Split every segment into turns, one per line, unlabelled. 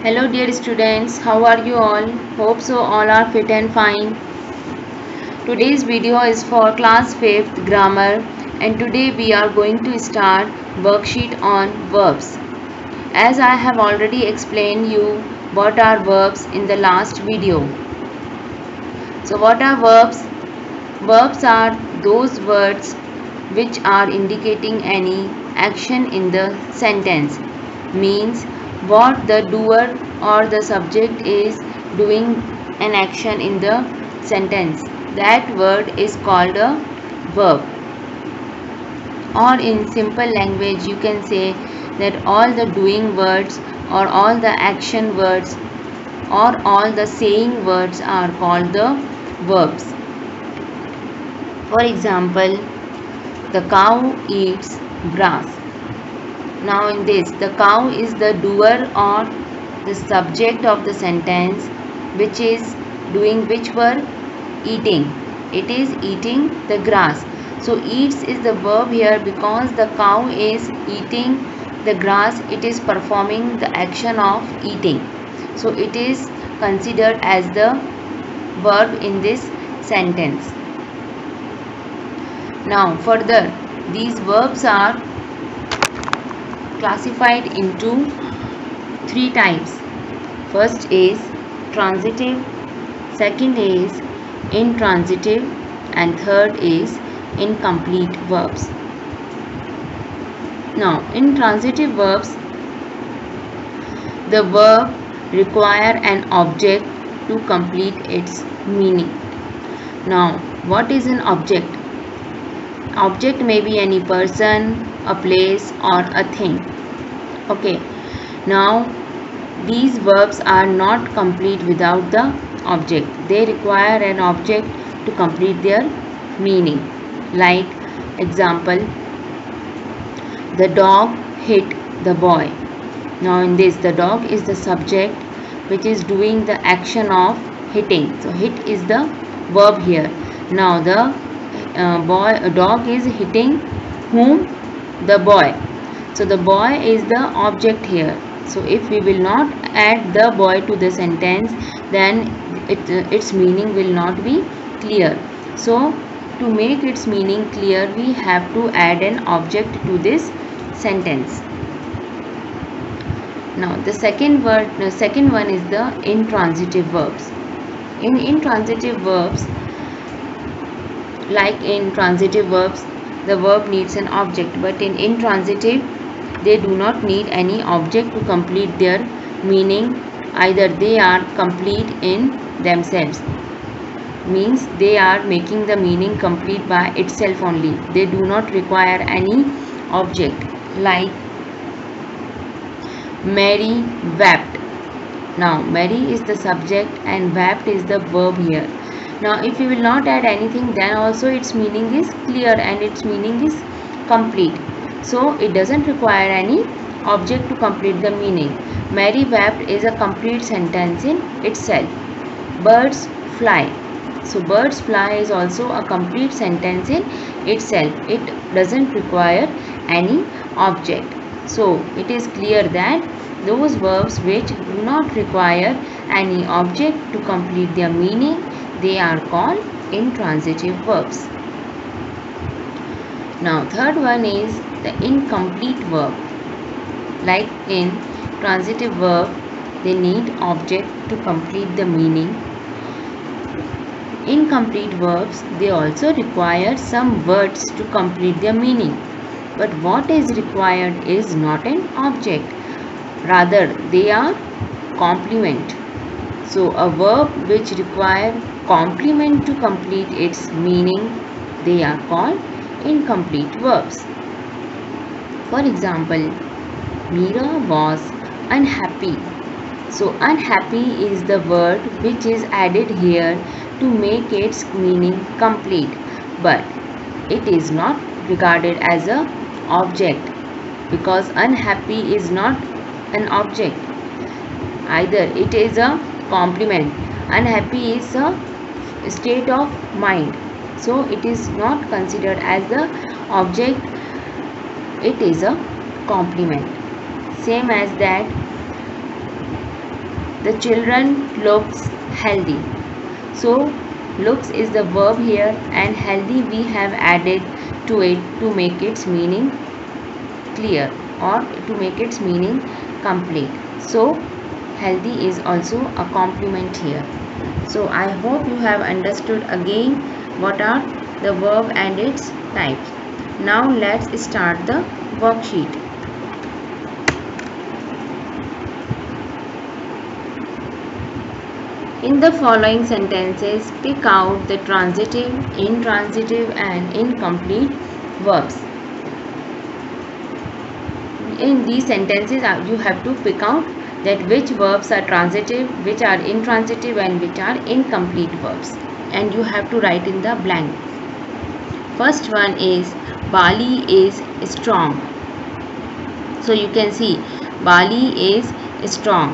Hello dear students, how are you all? Hope so all are fit and fine. Today's video is for class 5th grammar and today we are going to start worksheet on verbs. As I have already explained you what are verbs in the last video. So what are verbs? Verbs are those words which are indicating any action in the sentence. Means what the doer or the subject is doing an action in the sentence. That word is called a verb. Or in simple language you can say that all the doing words or all the action words or all the saying words are called the verbs. For example, the cow eats grass. Now in this, the cow is the doer or the subject of the sentence which is doing which work? Eating. It is eating the grass. So eats is the verb here because the cow is eating the grass. It is performing the action of eating. So it is considered as the verb in this sentence. Now further, these verbs are classified into three types. First is transitive, second is intransitive, and third is incomplete verbs. Now, intransitive verbs, the verb require an object to complete its meaning. Now, what is an object? Object may be any person, a place, or a thing. Okay. Now, these verbs are not complete without the object. They require an object to complete their meaning. Like example, the dog hit the boy. Now in this, the dog is the subject which is doing the action of hitting. So hit is the verb here. Now the dog is hitting whom? The boy. So the boy is the object here. So if we will not add the boy to the sentence, then its meaning will not be clear. So to make its meaning clear, we have to add an object to this sentence. Now the second one is the intransitive verbs. In intransitive verbs, like in transitive verbs, the verb needs an object, but in intransitive they do not need any object to complete their meaning. Either they are complete in themselves, means they are making the meaning complete by itself only. They do not require any object. Like Mary wept. Now Mary is the subject and wept is the verb here. Now if we will not add anything, then also its meaning is clear and its meaning is complete. So it doesn't require any object to complete the meaning. Mary wept is a complete sentence in itself. Birds fly. So birds fly is also a complete sentence in itself. It doesn't require any object. So it is clear that those verbs which do not require any object to complete their meaning, they are called intransitive verbs. Now third one is the incomplete verb. Like in transitive verb, they need object to complete the meaning. Incomplete verbs, they also require some words to complete their meaning. But what is required is not an object. Rather, they are complement. So a verb which require complement to complete its meaning, they are called incomplete verbs. For example, Meera was unhappy. So unhappy is the word which is added here to make its meaning complete, but it is not regarded as a object because unhappy is not an object. Either it is a complement. Unhappy is a state of mind. So it is not considered as the object. It is a complement. Same as that The children looks healthy. So looks is the verb here, and healthy we have added to it to make its meaning clear or to make its meaning complete. So healthy is also a complement here. So I hope you have understood again what are the verb and its types. Now let's start the worksheet. In the following sentences, pick out the transitive, intransitive and incomplete verbs. In these sentences, you have to pick out that which verbs are transitive, which are intransitive and which are incomplete verbs. And you have to write in the blank. First one is Bali is strong. So you can see Bali is strong.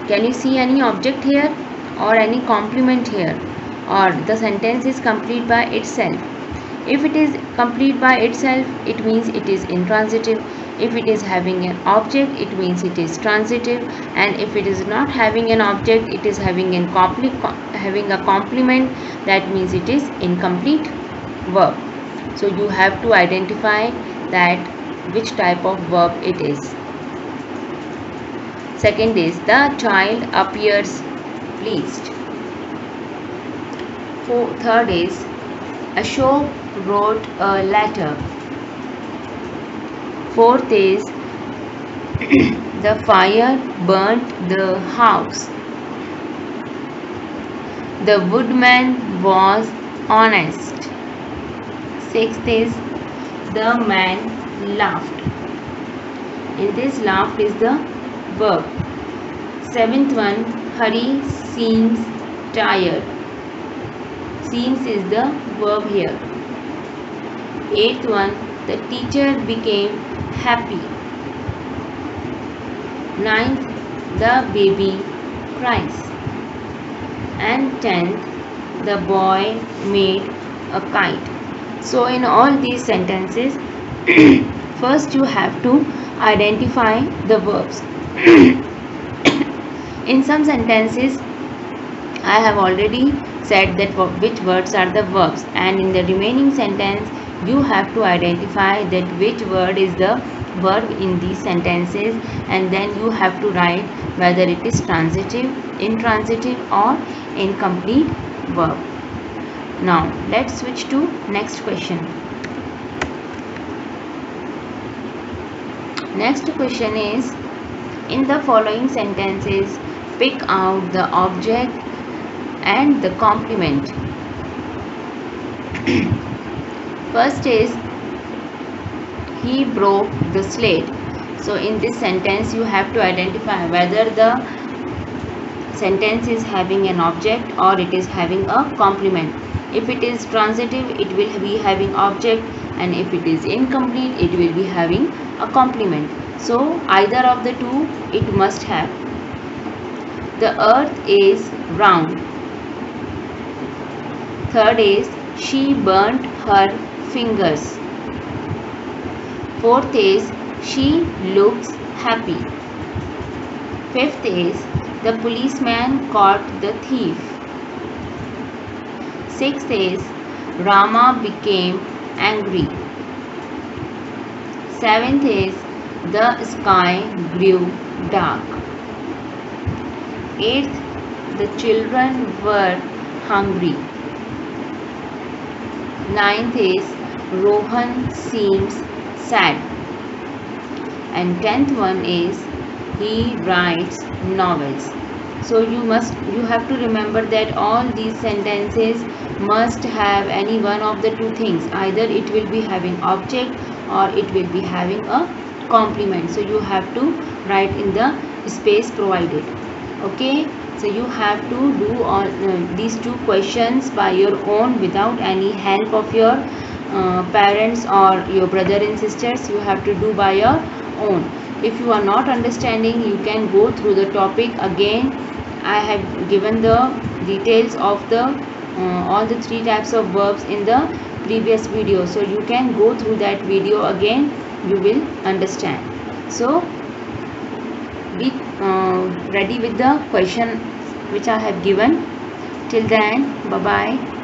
Can you see any object here or any complement here, or the sentence is complete by itself? If it is complete by itself, it means it is intransitive. If it is having an object, it means it is transitive. And if it is not having an object, it is having a complement, that means it is incomplete verb. So you have to identify that which type of verb it is. Second is the child appears pleased. Third is Ashok wrote a letter. Fourth is the fire burnt the house. The woodman was honest. Sixth is the man laughed. In this, laughed is the verb. Seventh one, Hari seems tired. Seems is the verb here. Eighth one, the teacher became happy. Ninth, the baby cries. And 10th, the boy made a kite. So in all these sentences, first you have to identify the verbs. In some sentences, I have already said that which words are the verbs, and in the remaining sentence, you have to identify that which word is the verb in these sentences, and then you have to write whether it is transitive, intransitive or incomplete verb. Now let's switch to next question. Next question is, in the following sentences, pick out the object and the complement. First is, he broke the slate. So in this sentence you have to identify whether the sentence is having an object or it is having a complement. If it is transitive, it will be having object, and if it is incomplete, it will be having a complement. So either of the two it must have. The earth is round. Third is, she burnt her fingers. Fourth is, she looks happy. Fifth is, the policeman caught the thief. Sixth is, Rama became angry. Seventh is, the sky grew dark. Eighth, the children were hungry. Ninth is, Rohan seems sad. And 10th one is, he writes novels. So you have to remember that all these sentences must have any one of the two things. Either it will be having object or it will be having a complement. So you have to write in the space provided. Okay, so you have to do all these two questions by your own without any help of your parents or your brother and sisters. You have to do by your own. If you are not understanding, you can go through the topic again. I have given the details of the all the three types of verbs in the previous video, so you can go through that video again. You will understand. So be ready with the question which I have given. Till then, bye bye.